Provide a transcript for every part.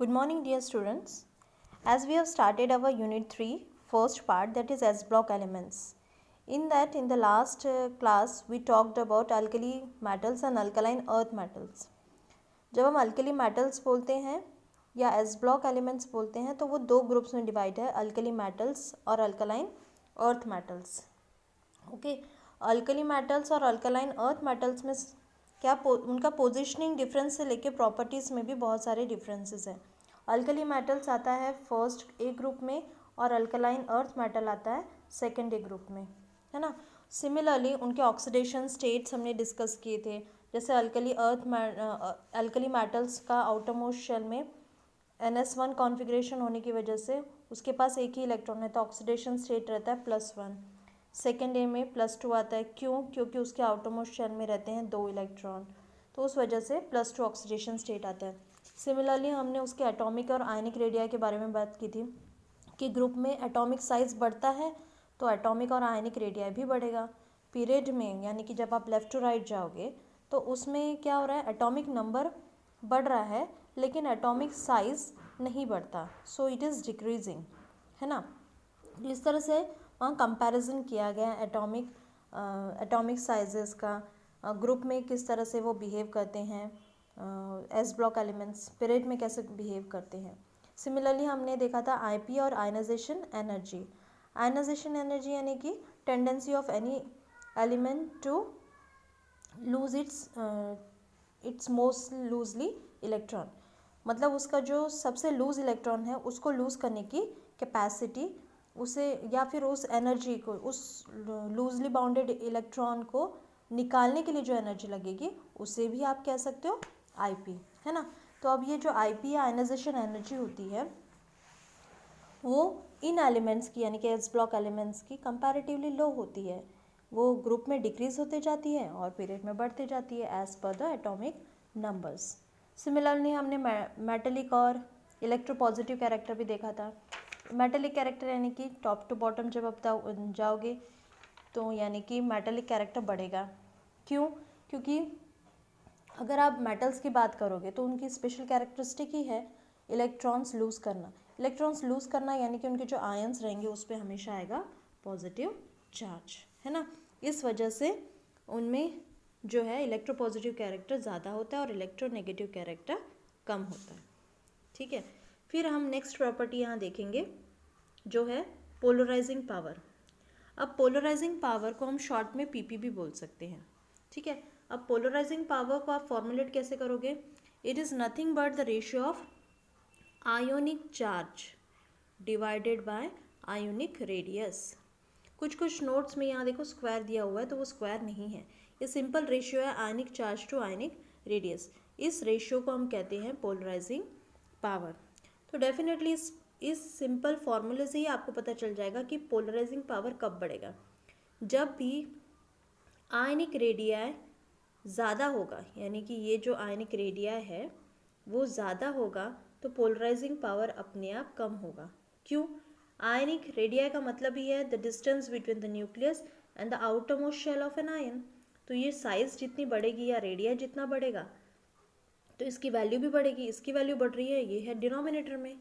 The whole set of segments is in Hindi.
Good morning, dear students. As we have started our Unit 3, first part, that is S block elements. In that, in the last class, we talked about alkali metals and alkaline earth metals. जब हम अल्कली मेटल्स बोलते हैं या एस ब्लॉक एलिमेंट्स बोलते हैं तो वो दो ग्रुप्स में डिवाइड है, अल्कली मेटल्स और alkaline earth metals. Okay, alkali metals और अल्कलाइन अर्थ मेटल्स में क्या उनका पोजिशनिंग डिफरेंस से लेके प्रॉपर्टीज़ में भी बहुत सारे डिफरेंसेस हैं. अल्कली मेटल्स आता है फर्स्ट ए ग्रुप में और अल्कलाइन अर्थ मेटल आता है सेकेंड ए ग्रुप में, है ना. सिमिलरली उनके ऑक्सीडेशन स्टेट्स हमने डिस्कस किए थे. जैसे अल्कली मेटल्स का आउटरमोस्ट शेल में NS1 कॉन्फ़िगरेशन होने की वजह से उसके पास एक ही इलेक्ट्रॉन है तो ऑक्सीडेशन स्टेट रहता है +1. सेकेंड ए में +2 आता है. क्यों? क्योंकि उसके आउटरमोस्ट शेल में रहते हैं 2 इलेक्ट्रॉन, तो उस वजह से +2 ऑक्सीडेशन स्टेट आता है. सिमिलरली हमने उसके एटॉमिक और आयनिक रेडिया के बारे में बात की थी कि ग्रुप में एटॉमिक साइज़ बढ़ता है तो एटॉमिक और आयनिक रेडिया भी बढ़ेगा. पीरियड में यानी कि जब आप लेफ़्ट टू राइट जाओगे तो उसमें क्या हो रहा है, एटॉमिक नंबर बढ़ रहा है लेकिन एटॉमिक साइज़ नहीं बढ़ता, सो इट इज़ डिक्रीजिंग, है ना. इस तरह से वहाँ कंपैरिजन किया गया एटॉमिक साइजेस का, ग्रुप में किस तरह से वो बिहेव करते हैं, एस ब्लॉक एलिमेंट्स पीरियड में कैसे बिहेव करते हैं. सिमिलरली हमने देखा था आईपी और आयनाइजेशन एनर्जी. आयनाइजेशन एनर्जी यानी कि tendency of any element to lose its most loosely electron, मतलब उसका जो सबसे लूज इलेक्ट्रॉन है उसको लूज़ करने की कैपेसिटी उसे, या फिर उस एनर्जी को, उस लूजली बाउंडेड इलेक्ट्रॉन को निकालने के लिए जो एनर्जी लगेगी उसे भी आप कह सकते हो आईपी, है ना. तो अब ये जो आईपी या आयनाइजेशन एनर्जी होती है वो इन एलिमेंट्स की यानी कि एस ब्लॉक एलिमेंट्स की कंपैरेटिवली लो होती है. वो ग्रुप में डिक्रीज होते जाती है और पीरियड में बढ़ते जाती है as per the atomic numbers. Similarly हमने मेटेलिक और इलेक्ट्रोपॉजिटिव कैरेक्टर भी देखा था. मेटेलिक कैरेक्टर यानी कि टॉप टू बॉटम जब आप जाओगे तो यानी कि मेटेलिक कैरेक्टर बढ़ेगा. क्यों? क्योंकि अगर आप मेटल्स की बात करोगे तो उनकी स्पेशल कैरेक्टरिस्टिक ही है इलेक्ट्रॉन्स लूज़ करना. इलेक्ट्रॉन्स लूज़ करना यानी कि उनके जो आयंस रहेंगे उस पर हमेशा आएगा पॉजिटिव चार्ज, है ना. इस वजह से उनमें जो है इलेक्ट्रोपॉजिटिव कैरेक्टर ज़्यादा होता है और इलेक्ट्रोनेगेटिव कैरेक्टर कम होता है. ठीक है, फिर हम नेक्स्ट प्रॉपर्टी यहाँ देखेंगे जो है पोलराइजिंग पावर. अब पोलराइजिंग पावर को हम शॉर्ट में पीपी भी बोल सकते हैं. ठीक है, अब पोलराइजिंग पावर को आप फॉर्मुलेट कैसे करोगे? It is nothing but the ratio of ionic charge divided by ionic radius. कुछ नोट्स में यहाँ देखो स्क्वायर दिया हुआ है तो वो स्क्वायर नहीं है, ये सिंपल रेशियो है ionic charge to ionic radius. इस रेशियो को हम कहते हैं पोलराइजिंग पावर. तो डेफिनेटली इस सिंपल फार्मूले से ही आपको पता चल जाएगा कि पोलराइजिंग पावर कब बढ़ेगा. जब भी आयनिक रेडिया ज़्यादा होगा, यानी कि ये जो आयनिक रेडिया है वो ज़्यादा होगा तो पोलराइजिंग पावर अपने आप कम होगा. क्यों? आयनिक रेडिया का मतलब ही है the distance between the nucleus and the outermost shell of an ion. तो ये साइज़ जितनी बढ़ेगी या रेडिया जितना बढ़ेगा तो इसकी वैल्यू भी बढ़ेगी. इसकी वैल्यू बढ़ रही है, ये है डिनोमिनेटर में.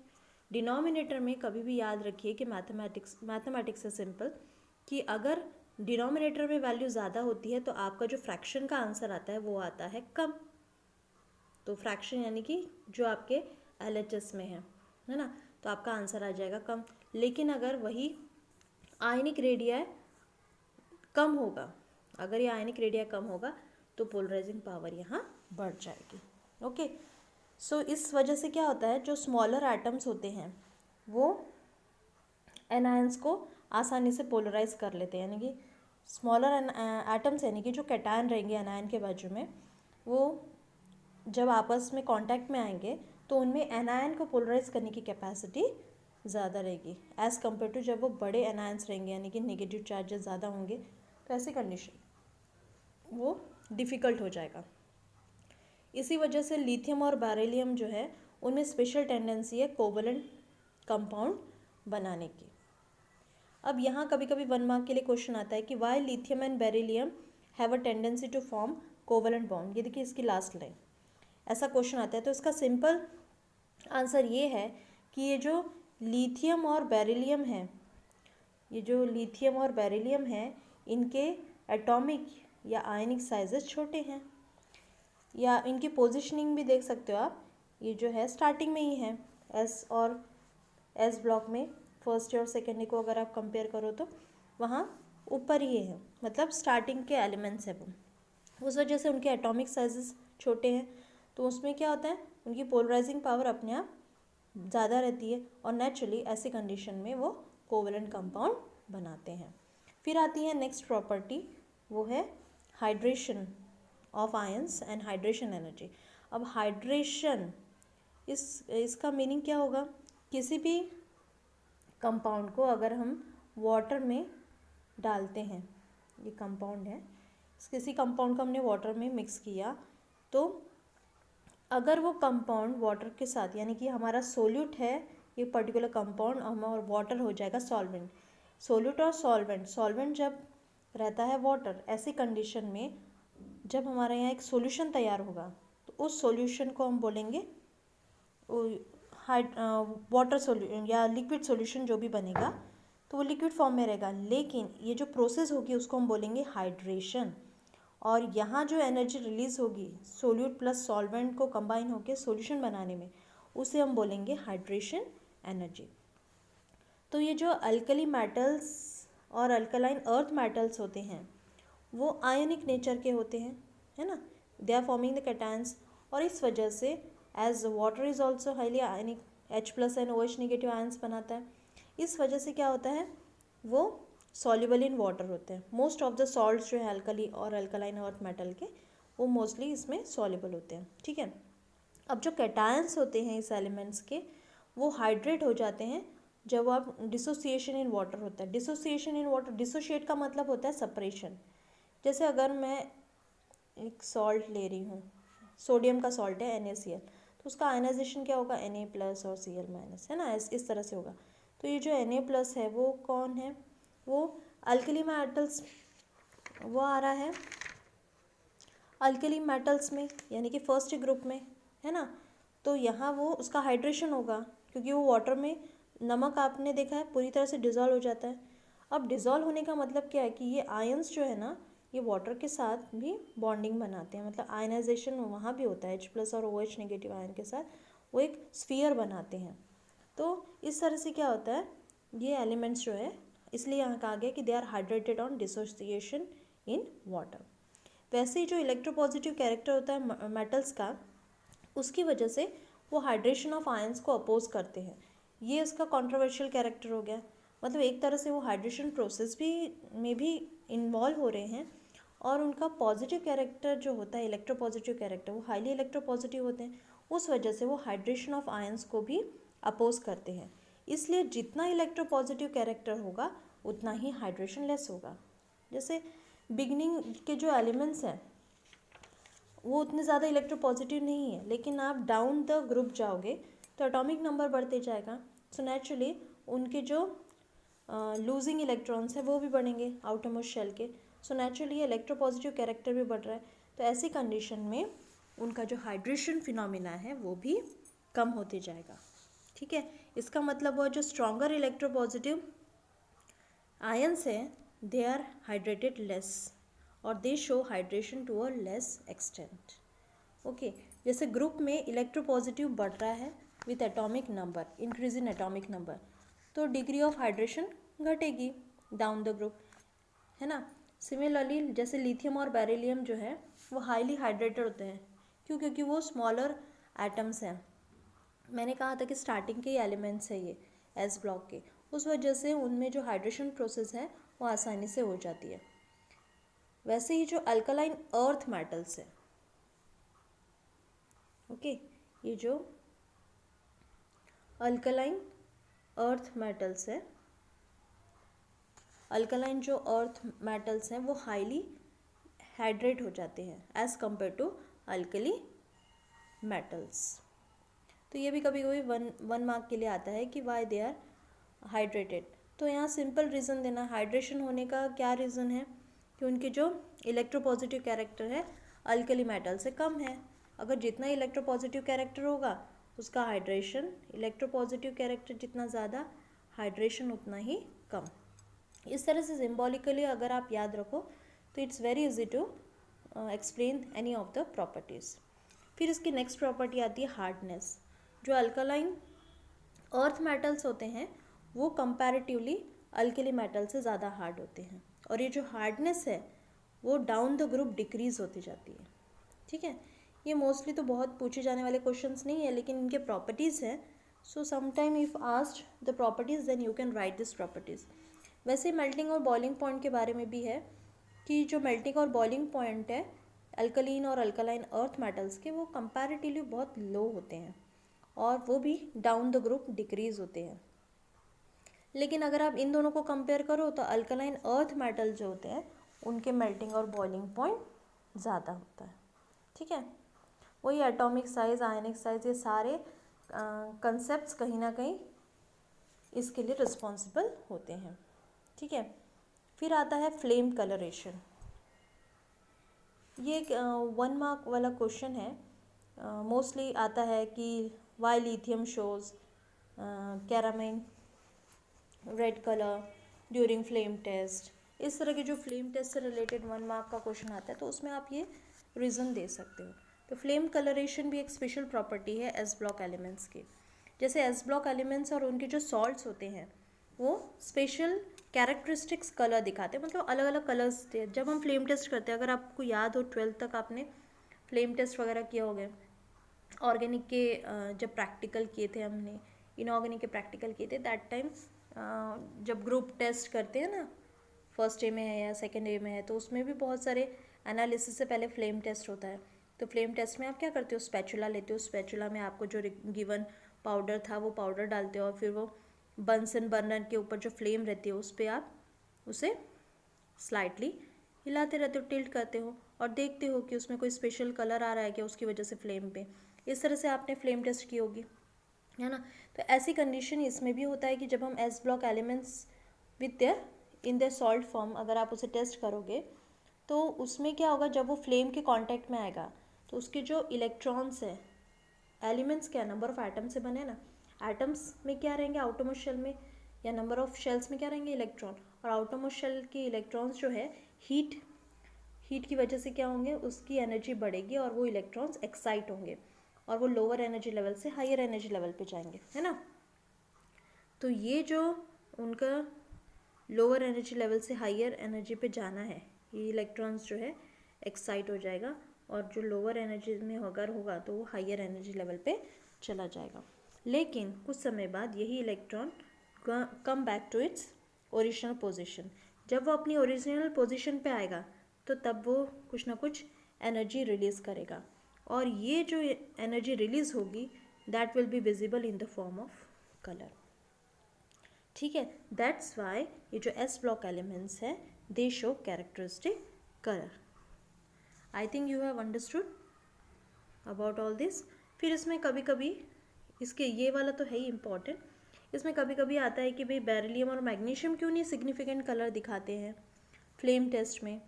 डिनोमिनेटर में कभी भी याद रखिए कि मैथमेटिक्स है सिंपल, कि अगर डिनोमिनेटर में वैल्यू ज़्यादा होती है तो आपका जो फ्रैक्शन का आंसर आता है वो आता है कम. तो फ्रैक्शन यानी कि जो आपके LHS में है ना, तो आपका आंसर आ जाएगा कम. लेकिन अगर वही आयनिक रेडिया कम होगा, अगर ये आयनिक रेडिया कम होगा तो पोलराइजिंग पावर यहाँ बढ़ जाएगी. ओके, सो इस वजह से क्या होता है, जो स्मॉलर एटम्स होते हैं वो एनायंस को आसानी से पोलराइज कर लेते हैं. यानी कि स्मॉलर एटम्स यानी कि जो कैटायन रहेंगे एनायन के बाजू में, वो जब आपस में कांटेक्ट में आएंगे तो उनमें एनायन को पोलराइज करने की कैपेसिटी ज़्यादा रहेगी एज़ कम्पेयर टू जब वो बड़े एनायंस रहेंगे यानी कि नेगेटिव चार्जेस ज़्यादा होंगे. तो ऐसी कंडीशन वो डिफ़िकल्ट हो जाएगा. इसी वजह से लिथियम और बेरिलियम जो है उनमें स्पेशल टेंडेंसी है कोवलेंट कंपाउंड बनाने की. अब यहाँ कभी कभी 1 मार्क के लिए क्वेश्चन आता है कि why lithium and beryllium have a tendency to form covalent bond. ये देखिए इसकी लास्ट लाइन, ऐसा क्वेश्चन आता है. तो इसका सिंपल आंसर ये है कि ये जो लिथियम और बेरिलियम है, ये जो लिथियम और बेरिलियम है, इनके एटॉमिक या आयनिक साइजेस छोटे हैं, या इनकी पोजीशनिंग भी देख सकते हो आप। ये जो है स्टार्टिंग में ही है, एस और एस ब्लॉक में फर्स्ट और सेकेंड को अगर आप कंपेयर करो तो वहाँ ऊपर ही है, मतलब स्टार्टिंग के एलिमेंट्स है वो। उस वजह से उनके एटॉमिक साइजेस छोटे हैं, तो उसमें क्या होता है, उनकी पोलराइजिंग पावर अपने आप ज़्यादा रहती है और नेचुरली ऐसी कंडीशन में वो कोवेलेंट कंपाउंड बनाते हैं। फिर आती है नेक्स्ट प्रॉपर्टी, वो है hydration of ions and hydration energy. अब हाइड्रेशन, इसका मीनिंग क्या होगा, किसी भी कंपाउंड को अगर हम वाटर में डालते हैं, ये कंपाउंड है, किसी कंपाउंड को हमने वाटर में मिक्स किया, तो अगर वो कंपाउंड वाटर के साथ, यानी कि हमारा सोल्यूट है ये पर्टिकुलर कंपाउंड, हमारा वाटर हो जाएगा सॉल्वेंट। सोल्यूट और सॉल्वेंट जब रहता है वाटर, ऐसी कंडीशन में जब हमारे यहाँ एक सॉल्यूशन तैयार होगा तो उस सॉल्यूशन को हम बोलेंगे वाटर सोल्यूशन या लिक्विड सॉल्यूशन जो भी बनेगा तो वो लिक्विड फॉर्म में रहेगा, लेकिन ये जो प्रोसेस होगी उसको हम बोलेंगे हाइड्रेशन। और यहाँ जो एनर्जी रिलीज होगी सोल्यूट प्लस सॉल्वेंट को कंबाइन होकर सॉल्यूशन बनाने में, उसे हम बोलेंगे हाइड्रेशन एनर्जी। तो ये जो अल्कली मेटल्स और अल्कलाइन अर्थ मेटल्स होते हैं वो आयनिक नेचर के होते हैं, है ना, they are forming the cations. और इस वजह से as water is also highly ionic, H+ and OH negative ions बनाता है, इस वजह से क्या होता है, वो सॉल्युबल इन वाटर होते हैं। मोस्ट ऑफ द सॉल्ट्स जो है अल्कली और अल्कलाइन अर्थ मेटल के, वो मोस्टली इसमें सॉल्युबल होते हैं, ठीक है। अब जो कैटायंस होते हैं इस एलिमेंट्स के, वो हाइड्रेट हो जाते हैं जब आप डिसोसिएशन इन वाटर होता है। डिसोसिएशन इन वाटर, डिसोशिएट का मतलब होता है सेपरेशन। जैसे अगर मैं एक सॉल्ट ले रही हूँ, सोडियम का सॉल्ट है NaCl, तो उसका आयनाइजेशन क्या होगा, Na+ और Cl-, है ना, इस तरह से होगा। तो ये जो Na+ है वो कौन है, वो अल्कली मेटल्स, वो आ रहा है अल्कली मेटल्स में, यानी कि फर्स्ट ग्रुप में, है ना। तो यहाँ वो उसका हाइड्रेशन होगा क्योंकि वो वाटर में, नमक आपने देखा है पूरी तरह से डिज़ोल्व हो जाता है। अब डिज़ोल्व होने का मतलब क्या है कि ये आयंस जो है ना, ये वाटर के साथ भी बॉन्डिंग बनाते हैं, मतलब आयनाइजेशन वहाँ भी होता है, H+ और OH नेगेटिव आयन के साथ वो एक स्फीयर बनाते हैं। तो इस तरह से क्या होता है, ये एलिमेंट्स जो है, इसलिए यहाँ कहा गया कि they are hydrated on dissociation in water. वैसे ही जो इलेक्ट्रोपॉजिटिव कैरेक्टर होता है मेटल्स का, उसकी वजह से वो हाइड्रेशन ऑफ आयंस को अपोज करते हैं। ये उसका कंट्रोवर्शियल कैरेक्टर हो गया, मतलब एक तरह से वो हाइड्रेशन प्रोसेस भी में भी इन्वॉल्व हो रहे हैं, और उनका पॉजिटिव कैरेक्टर जो होता है, इलेक्ट्रोपॉजिटिव कैरेक्टर, वो हाईली इलेक्ट्रोपॉजिटिव होते हैं, उस वजह से वो हाइड्रेशन ऑफ आयंस को भी अपोज करते हैं। इसलिए जितना इलेक्ट्रोपॉजिटिव कैरेक्टर होगा उतना ही हाइड्रेशन लेस होगा। जैसे बिगनिंग के जो एलिमेंट्स हैं वो उतने ज़्यादा इलेक्ट्रोपॉजिटिव नहीं है, लेकिन आप डाउन द ग्रुप जाओगे तो एटॉमिक नंबर बढ़ते जाएगा, सो नेचुरली उनके जो लूजिंग इलेक्ट्रॉन्स हैं वो भी बढ़ेंगे आउटर मोस्ट शेल के, सो नेचुरली इलेक्ट्रोपॉजिटिव कैरेक्टर भी बढ़ रहा है। तो ऐसी कंडीशन में उनका जो हाइड्रेशन फिनोमिना है वो भी कम होते जाएगा, ठीक है। इसका मतलब वो जो स्ट्रॉन्गर इलेक्ट्रोपॉजिटिव आयंस हैं दे आर हाइड्रेटेड लेस और they show hydration to a less extent, okay. जैसे ग्रुप में इलेक्ट्रोपॉजिटिव बढ़ रहा है with atomic number, increase in atomic number, तो डिग्री ऑफ हाइड्रेशन घटेगी डाउन द ग्रुप, है ना। सिमिलरली जैसे लिथियम और बेरिलियम जो है वो हाईली हाइड्रेटेड होते हैं, क्यों, क्योंकि वो स्मॉलर एटम्स हैं। मैंने कहा था कि स्टार्टिंग के एलिमेंट्स है ये एस ब्लॉक के, उस वजह से उनमें जो हाइड्रेशन प्रोसेस है वो आसानी से हो जाती है। वैसे ही जो अल्कलाइन अर्थ मेटल्स है, ओके, ये जो अल्कलाइन अर्थ मेटल्स है, अल्कलाइन जो अर्थ मेटल्स हैं वो हाईली हाइड्रेट हो जाते हैं as compared to alkali metals. तो ये भी कभी कभी वन मार्क के लिए आता है कि वाई दे आर हाइड्रेटेड। तो यहाँ सिंपल रीज़न देना, हाइड्रेशन होने का क्या रीज़न है कि उनकी जो इलेक्ट्रोपॉजिटिव कैरेक्टर है अल्कली मेटल से कम है। अगर जितना इलेक्ट्रोपॉजिटिव कैरेक्टर होगा उसका हाइड्रेशन, इलेक्ट्रोपॉजिटिव कैरेक्टर जितना ज़्यादा, हाइड्रेशन उतना ही कम। इस तरह से सिम्बॉलिकली अगर आप याद रखो तो it's very easy to explain any of the properties. फिर इसकी नेक्स्ट प्रॉपर्टी आती है हार्डनेस। जो अल्कलाइन अर्थ मेटल्स होते हैं वो कंपैरेटिवली अल्कली मेटल से ज़्यादा हार्ड होते हैं, और ये जो हार्डनेस है वो डाउन द ग्रुप डिक्रीज होती जाती है। ठीक है, ये मोस्टली तो बहुत पूछे जाने वाले क्वेश्चंस नहीं है, लेकिन इनके प्रॉपर्टीज़ हैं। So sometime if asked the properties then you can write this properties. वैसे मेल्टिंग और बॉइलिंग पॉइंट के बारे में भी है कि जो मेल्टिंग और बॉइलिंग पॉइंट है अल्कलीन और अल्कलाइन अर्थ मेटल्स के, वो कंपैरेटिवली बहुत लो होते हैं और वो भी डाउन द ग्रुप डिक्रीज होते हैं। लेकिन अगर आप इन दोनों को कंपेयर करो तो अल्कलाइन अर्थ मेटल जो होते हैं उनके मेल्टिंग और बॉइलिंग पॉइंट ज़्यादा होता है। ठीक है, वही एटॉमिक साइज, आयनिक साइज, ये सारे कंसेप्ट्स कहीं ना कहीं इसके लिए रिस्पॉन्सिबल होते हैं। ठीक है, फिर आता है फ्लेम कलरेशन। ये एक 1 मार्क वाला क्वेश्चन है। मोस्टली आता है कि why lithium shows carmine red colour during flame test. इस तरह के जो फ्लेम टेस्ट से रिलेटेड 1 मार्क का क्वेश्चन आता है तो उसमें आप ये रीज़न दे सकते हो। तो फ्लेम कलरेशन भी एक स्पेशल प्रॉपर्टी है एस ब्लॉक एलिमेंट्स की। जैसे एस ब्लॉक एलिमेंट्स और उनके जो सॉल्ट्स होते हैं वो स्पेशल कैरेक्टरिस्टिक्स कलर दिखाते हैं, मतलब अलग अलग कलर्स। जब हम फ्लेम टेस्ट करते हैं, अगर आपको याद हो 12th तक आपने फ्लेम टेस्ट वगैरह किया होगा, ऑर्गेनिक के जब प्रैक्टिकल किए थे हमने, इनऑर्गेनिक के प्रैक्टिकल किए थे, दैट टाइम जब ग्रुप टेस्ट करते हैं ना, फर्स्ट ए में है या सेकेंड ए में है, तो उसमें भी बहुत सारे एनालिसिस से पहले फ्लेम टेस्ट होता है। तो फ्लेम टेस्ट में आप क्या करते हो, स्पैचुला लेते हो, स्पैचुला में आपको जो गिवन पाउडर था वो पाउडर डालते हो और फिर वो बंसन बर्नर के ऊपर जो फ्लेम रहती है उस पर आप उसे स्लाइटली हिलाते रहते हो, टिल्ट करते हो और देखते हो कि उसमें कोई स्पेशल कलर आ रहा है क्या उसकी वजह से फ्लेम पे। इस तरह से आपने फ्लेम टेस्ट की होगी, है ना। तो ऐसी कंडीशन इसमें भी होता है कि जब हम S block elements with their in their salt form अगर आप उसे टेस्ट करोगे तो उसमें क्या होगा, जब वो फ्लेम के कांटेक्ट में आएगा तो उसके जो इलेक्ट्रॉन्स है, एलिमेंट्स क्या नंबर ऑफ एटम से बने ना, एटम्स में क्या रहेंगे आउटरमोस्ट शेल में, या नंबर ऑफ शेल्स में क्या रहेंगे इलेक्ट्रॉन, और आउटरमोस्ट शेल के इलेक्ट्रॉन्स जो है हीट की वजह से क्या होंगे, उसकी एनर्जी बढ़ेगी और वो इलेक्ट्रॉन्स एक्साइट होंगे और वो लोअर एनर्जी लेवल से हायर एनर्जी लेवल पे जाएंगे, है ना। तो ये जो उनका लोअर एनर्जी लेवल से हायर एनर्जी पे जाना है, ये इलेक्ट्रॉन्स जो है एक्साइट हो जाएगा और जो लोअर एनर्जी में अगर होगा तो वो हायर एनर्जी लेवल पे चला जाएगा। लेकिन कुछ समय बाद यही electron come back to its original position. जब वो अपनी ओरिजिनल पोजीशन पे आएगा तो तब वो कुछ ना कुछ एनर्जी रिलीज़ करेगा, और ये जो एनर्जी रिलीज़ होगी that will be visible in the form of colour. ठीक है, दैट्स वाई ये जो एस ब्लॉक एलिमेंट्स है दे show characteristic colour. I think you have understood about all this. फिर इसमें कभी कभी इसके ये वाला तो है ही इम्पॉर्टेंट, इसमें कभी कभी आता है कि भाई बेरिलियम और मैग्नीशियम क्यों नहीं सिग्निफिकेंट कलर दिखाते हैं फ्लेम टेस्ट में,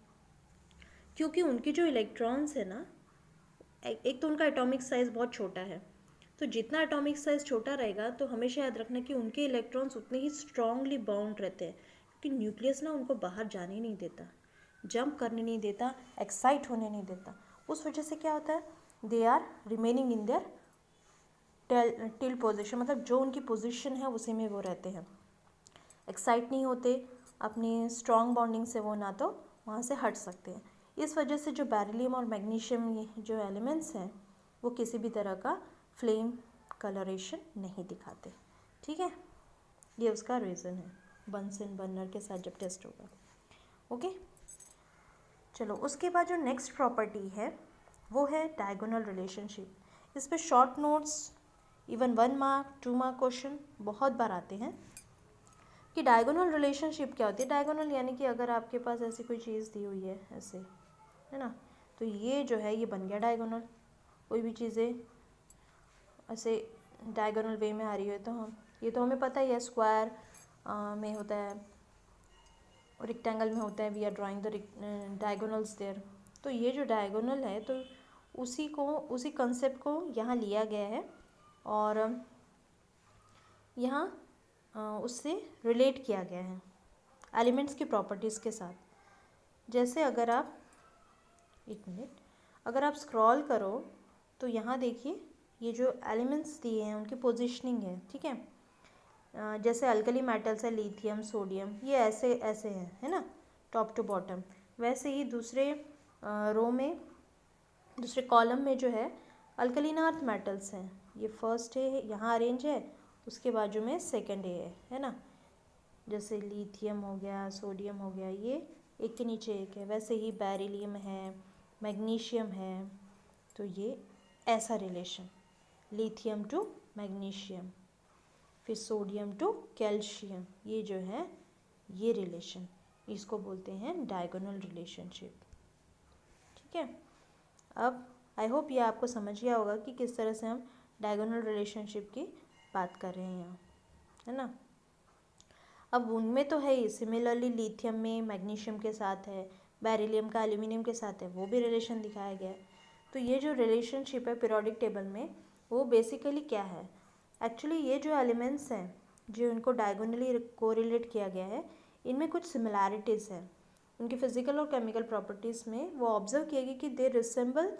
क्योंकि उनकी जो इलेक्ट्रॉन्स है ना, एक तो उनका एटॉमिक साइज़ बहुत छोटा है, तो जितना एटॉमिक साइज़ छोटा रहेगा तो हमेशा याद रखना कि उनके इलेक्ट्रॉन्स उतने ही स्ट्रांगली बाउंड रहते हैं, क्योंकि न्यूक्लियस ना उनको बाहर जाने नहीं देता, जंप करने नहीं देता, एक्साइट होने नहीं देता। उस वजह से क्या होता है, they are remaining in their till position, मतलब जो उनकी पोजिशन है उसी में वो रहते हैं, एक्साइट नहीं होते, अपनी स्ट्रॉन्ग बॉन्डिंग से वो ना तो वहाँ से हट सकते हैं। इस वजह से जो बेरिलियम और मैग्नीशियम ये जो एलिमेंट्स हैं वो किसी भी तरह का फ्लेम कलरेशन नहीं दिखाते। ठीक है, ये उसका रीज़न है बंसन बर्नर के साथ जब टेस्ट होगा। ओके, चलो उसके बाद जो नेक्स्ट प्रॉपर्टी है वो है डायगोनल रिलेशनशिप। इस पर short notes even 1 mark 2 mark question बहुत बार आते हैं कि डायगोनल रिलेशनशिप क्या होती है। डायगोनल यानी कि अगर आपके पास ऐसी कोई चीज़ दी हुई है ऐसे, है ना, तो ये जो है ये बन गया डायगोनल। कोई भी चीज़ें ऐसे डायगोनल वे में आ रही है तो हम ये तो हमें पता ही है, स्क्वायर में होता है और रेक्टेंगल में होता है, we are drawing the diagonals there. तो ये जो डायगोनल है तो उसी कंसेप्ट को यहाँ लिया गया है और यहाँ उससे रिलेट किया गया है एलिमेंट्स की प्रॉपर्टीज़ के साथ। जैसे अगर आप अगर आप स्क्रॉल करो तो यहाँ देखिए ये जो एलिमेंट्स दिए हैं उनकी पोजीशनिंग है, ठीक है। जैसे अल्कली मेटल्स है लिथियम सोडियम, ये ऐसे ऐसे हैं, है ना, टॉप टू बॉटम। वैसे ही दूसरे रो में, दूसरे कॉलम में जो है अल्कलीन अर्थ मेटल्स हैं, ये फर्स्ट है यहाँ अरेंज है, उसके बाजू में सेकंड है ना। जैसे लिथियम हो गया, सोडियम हो गया, ये एक के नीचे एक है। वैसे ही बेरिलियम है, मैग्नीशियम है, तो ये ऐसा रिलेशन, लिथियम टू मैग्नीशियम, फिर सोडियम टू कैल्शियम, ये जो है ये रिलेशन, इसको बोलते हैं डायगोनल रिलेशनशिप, ठीक है। अब आई होप ये आपको समझ गया होगा कि किस तरह से हम डायगोनल रिलेशनशिप की बात कर रहे हैं यहाँ, है ना। अब उनमें तो है ही, सिमिलरली लिथियम में मैग्नीशियम के साथ है, बेरिलियम का एल्यूमिनियम के साथ है, वो भी रिलेशन दिखाया गया है। तो ये जो रिलेशनशिप है पीरियोडिक टेबल में, वो बेसिकली क्या है, एक्चुअली ये जो एलिमेंट्स हैं जो इनको डायगोनली कोरिलेट किया गया है, इनमें कुछ सिमिलैरिटीज़ हैं उनकी फिजिकल और केमिकल प्रॉपर्टीज़ में। वो ऑब्जर्व किया गया कि they resemble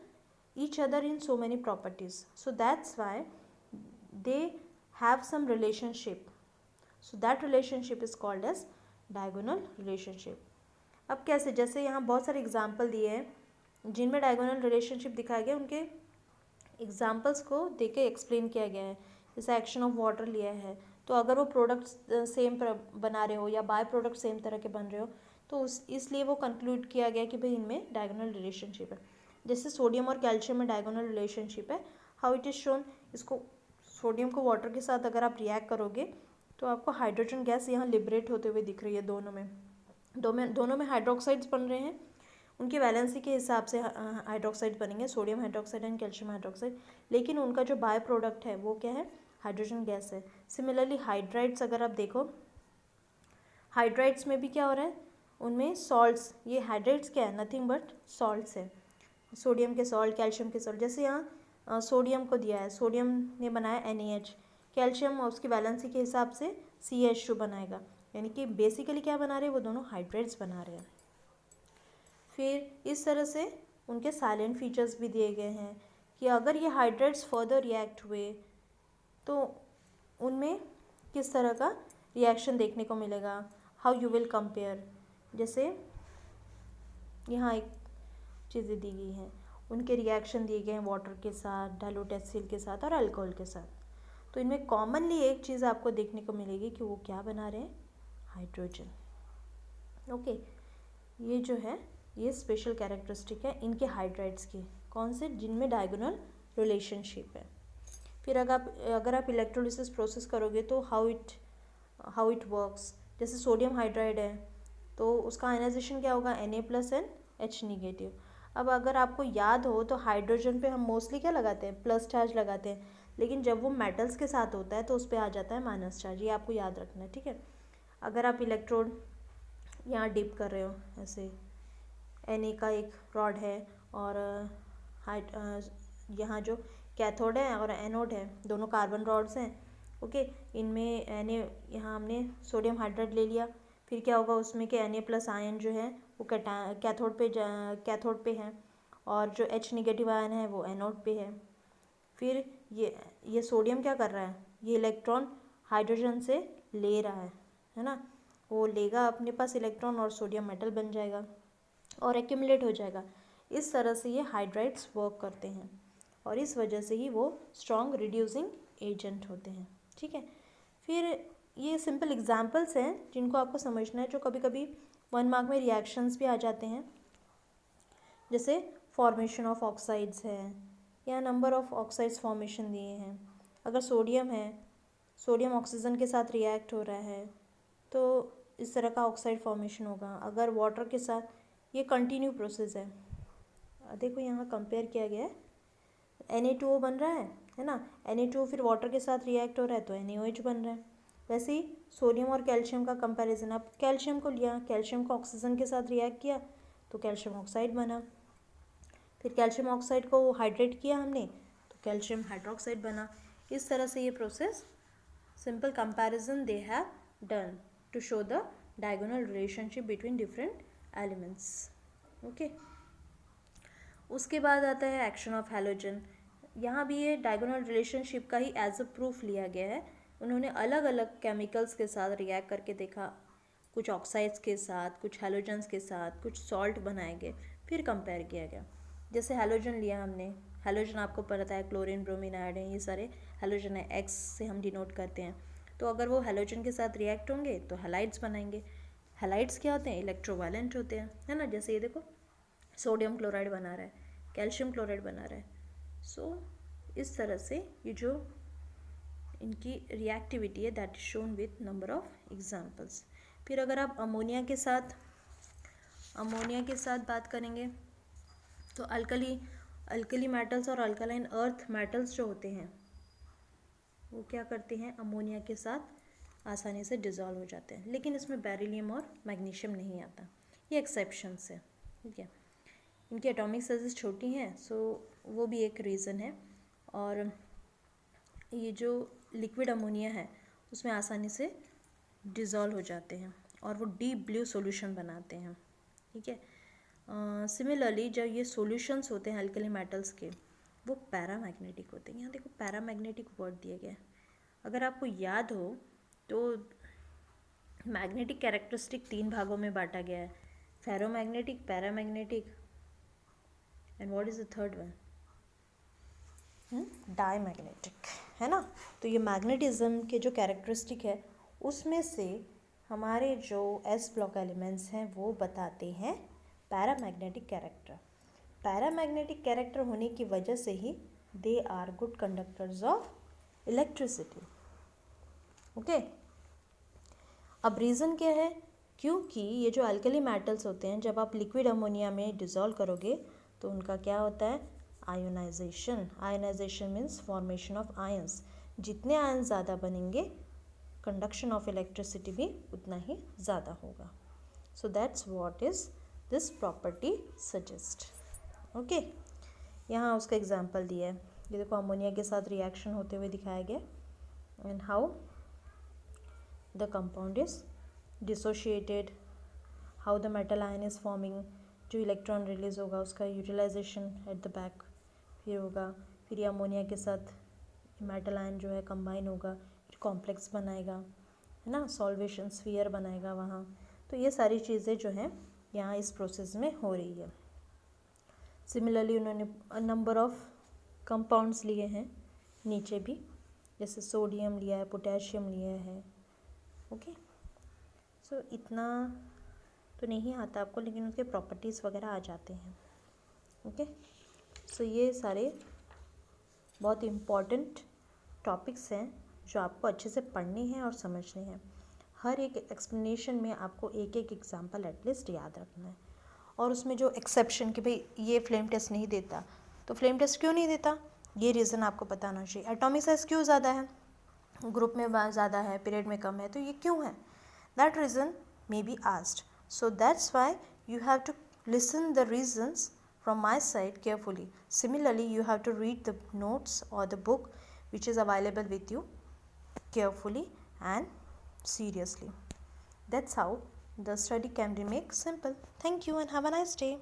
each other in so many properties, so that's why they have some relationship, so that relationship is called as diagonal relationship. अब कैसे, जैसे यहाँ बहुत सारे एग्जाम्पल दिए हैं जिनमें डायगोनल रिलेशनशिप दिखाया गया, उनके एग्जाम्पल्स को दे के एक्सप्लेन किया गया है। जैसे एक्शन ऑफ वाटर लिया है, तो अगर वो प्रोडक्ट्स सेम बना रहे हो या बाय प्रोडक्ट सेम तरह के बन रहे हो, तो इसलिए वो कंक्लूड किया गया कि भाई इनमें डायगोनल रिलेशनशिप है। जैसे सोडियम और कैल्शियम में डायगोनल रिलेशनशिप है, हाउ इट इज़ शोन, इसको सोडियम को वाटर के साथ अगर आप रिएक्ट करोगे तो आपको हाइड्रोजन गैस यहाँ लिबरेट होते हुए दिख रही है। दोनों में हाइड्रोक्साइड्स बन रहे हैं, उनकी वैलेंसी के हिसाब से हाइड्रोक्साइड बनेंगे, sodium hydroxide and calcium hydroxide, लेकिन उनका जो बाय प्रोडक्ट है वो क्या है, हाइड्रोजन गैस है। सिमिलरली हाइड्राइड्स अगर आप देखो, हाइड्राइड्स में भी क्या हो रहा है, उनमें सॉल्ट्स, ये हाइड्राइड्स क्या है, नथिंग बट सॉल्ट्स है, सोडियम के सॉल्ट, कैल्शियम के सॉल्ट। जैसे यहाँ सोडियम को दिया है, सोडियम ने बनाया NaH, कैल्शियम उसकी वैलेंसी के हिसाब से CH2 बनाएगा, यानी कि बेसिकली क्या बना रहे हैं, वो दोनों हाइड्राइड्स बना रहे हैं। फिर इस तरह से उनके साइलेंट फीचर्स भी दिए गए हैं कि अगर ये हाइड्राइड्स फर्दर रिएक्ट हुए तो उनमें किस तरह का रिएक्शन देखने को मिलेगा, हाउ यू विल कंपेयर। जैसे यहाँ एक चीज़ें दी गई हैं, उनके रिएक्शन दिए गए हैं वाटर के साथ, डाइल्यूट HCl के साथ और अल्कोहल के साथ। तो इनमें कॉमनली एक चीज़ आपको देखने को मिलेगी कि वो क्या बना रहे हैं, हाइड्रोजन। ओके, ये जो है ये स्पेशल कैरेक्टरिस्टिक है इनके हाइड्राइड्स की, कौन से, जिनमें डायगोनल रिलेशनशिप है। फिर अगर आप इलेक्ट्रोलिसिस प्रोसेस करोगे तो हाउ इट वर्क्स। जैसे सोडियम हाइड्राइड है तो उसका आयनाइजेशन क्या होगा, Na+ एंड H-। अब अगर आपको याद हो तो हाइड्रोजन पे हम मोस्टली क्या लगाते हैं, प्लस चार्ज लगाते हैं, लेकिन जब वो मेटल्स के साथ होता है तो उस पर आ जाता है माइनस चार्ज, ये आपको याद रखना है, ठीक है। अगर आप इलेक्ट्रोड यहाँ डिप कर रहे हो, ऐसे Na का एक रॉड है और यहाँ जो कैथोड है और एनोड है, दोनों कार्बन रॉड्स हैं, ओके। इनमें यहाँ हमने सोडियम हाइड्राइड ले लिया, फिर क्या होगा उसमें कि Na+ आयन जो है वो कैथोड पे है और जो H- आयन है वो एनोड पे है। फिर ये सोडियम क्या कर रहा है, ये इलेक्ट्रॉन हाइड्रोजन से ले रहा है ना, वो लेगा अपने पास इलेक्ट्रॉन और सोडियम मेटल बन जाएगा और एक्यूमुलेट हो जाएगा। इस तरह से ये हाइड्राइड्स वर्क करते हैं और इस वजह से ही वो स्ट्रॉन्ग रिड्यूसिंग एजेंट होते हैं, ठीक है। फिर ये सिंपल एग्जांपल्स हैं जिनको आपको समझना है, जो कभी कभी 1 मार्क में रिएक्शंस भी आ जाते हैं। जैसे फॉर्मेशन ऑफ ऑक्साइड्स है या नंबर ऑफ ऑक्साइड्स फॉर्मेशन दिए हैं। अगर सोडियम है, सोडियम ऑक्सीजन के साथ रिएक्ट हो रहा है तो इस तरह का ऑक्साइड फॉर्मेशन होगा। अगर वाटर के साथ, ये कंटिन्यू प्रोसेस है। देखो यहाँ कंपेयर किया गया है, Na2O बन रहा है ना, Na2O फिर वाटर के साथ रिएक्ट हो रहा है तो NaOH बन रहा है। वैसे ही सोडियम और कैल्शियम का कंपैरिजन, अब कैल्शियम को लिया, कैल्शियम को ऑक्सीजन के साथ रिएक्ट किया तो कैल्शियम ऑक्साइड बना, फिर कैल्शियम ऑक्साइड को हाइड्रेट किया हमने तो कैल्शियम हाइड्रोक्साइड बना। इस तरह से ये process simple comparison they have done to show the diagonal relationship between different elements. Okay, उसके बाद आता है एक्शन ऑफ हैलोजन. यहाँ भी ये डायगोनल रिलेशनशिप का ही एज अ प्रूफ लिया गया है. उन्होंने अलग अलग केमिकल्स के साथ रिएक्ट करके देखा, कुछ ऑक्साइड्स के साथ, कुछ हैलोजन्स के साथ, कुछ सॉल्ट बनाए गए, फिर कंपेयर किया गया. जैसे हैलोजन लिया हमने, हैलोजन आपको पता है क्लोरीन, ब्रोमीन, आयोडीन, ये सारे हैलोजन है, एक्स से हम डिनोट करते हैं. तो अगर वो हैलोजन के साथ रिएक्ट होंगे तो हैलाइड्स बनाएंगे. हैलाइड्स क्या होते हैं? इलेक्ट्रोवायलेंट होते हैं, है ना. जैसे ये देखो, सोडियम क्लोराइड बना रहा है, कैल्शियम क्लोराइड बना रहा है. सो इस तरह से ये जो इनकी रिएक्टिविटी है that is shown with number of examples. फिर अगर आप अमोनिया के साथ बात करेंगे तो अल्कली मेटल्स और अल्कलाइन अर्थ मेटल्स जो होते हैं वो क्या करते हैं? अमोनिया के साथ आसानी से डिज़ोल्व हो जाते हैं. लेकिन इसमें बेरिलियम और मैग्नीशियम नहीं आता. ये एक्सेप्शंस है, ठीक है. इनकी एटॉमिक साइजेस छोटी हैं, सो वो भी एक रीज़न है. और ये जो लिक्विड अमोनिया है उसमें आसानी से डिज़ोल्व हो जाते हैं और वो डीप ब्लू सॉल्यूशन बनाते हैं, ठीक है. सिमिलरली जब ये सॉल्यूशंस होते हैं अल्कली मेटल्स के, वो पैरामैग्नेटिक होते हैं. यहाँ देखो पैरामैग्नेटिक वर्ड दिया गया है. अगर आपको याद हो तो मैग्नेटिक कैरेक्टरिस्टिक 3 भागों में बांटा गया है: ferromagnetic, paramagnetic, and what is the third one? Diamagnetic, है ना. तो ये मैग्नेटिज्म के जो कैरेक्टरिस्टिक है उसमें से हमारे जो एस ब्लॉक एलिमेंट्स हैं वो बताते हैं पैरामैग्नेटिक कैरेक्टर. पैरामैग्नेटिक कैरेक्टर होने की वजह से ही they are good conductors of electricity. Okay, अब रीज़न क्या है? क्योंकि ये जो अल्कली मेटल्स होते हैं जब आप लिक्विड अमोनिया में डिज़ोल्व करोगे तो उनका क्या होता है? Ionisation. Ionisation means formation of ions. जितने आयन ज़्यादा बनेंगे कंडक्शन ऑफ इलेक्ट्रिसिटी भी उतना ही ज़्यादा होगा. So that's what is this property suggest. Okay, यहाँ उसका एग्जांपल दिया है. ये देखो अमोनिया के साथ रिएक्शन होते हुए दिखाया गया and how the compound is dissociated, how the metal ion is forming, जो इलेक्ट्रॉन रिलीज होगा उसका यूटिलाइजेशन एट द बैक फिर होगा. फिर ये अमोनिया के साथ मेटल आयन जो है कंबाइन होगा, फिर कॉम्प्लेक्स बनाएगा, है ना, सॉल्वेशन स्फीयर बनाएगा वहाँ. तो ये सारी चीज़ें जो हैं यहाँ इस प्रोसेस में हो रही है. सिमिलरली उन्होंने नंबर ऑफ कंपाउंड्स लिए हैं नीचे भी, जैसे सोडियम लिया है, पोटेशियम लिया है. ओके, सो इतना तो नहीं आता आपको, लेकिन उसके प्रॉपर्टीज़ वगैरह आ जाते हैं. ओके, सो ये सारे बहुत इम्पॉर्टेंट टॉपिक्स हैं जो आपको अच्छे से पढ़ने हैं और समझने हैं. हर एक एक्सप्लेनेशन में आपको एक एक एग्जांपल एटलीस्ट याद रखना है. और उसमें जो एक्सेप्शन कि भाई ये फ्लेम टेस्ट नहीं देता, तो फ्लेम टेस्ट क्यों नहीं देता, ये रीज़न आपको बताना चाहिए. एटॉमिक साइज क्यों ज़्यादा है, ग्रुप में ज़्यादा है, पीरियड में कम है, तो ये क्यों है, that reason may be asked. So that's Y you have to listen the reasons from my side carefully. Similarly, you have to read the notes or the book which is available with you carefully and seriously. That's how the study can be made simple. Thank you and have a nice day.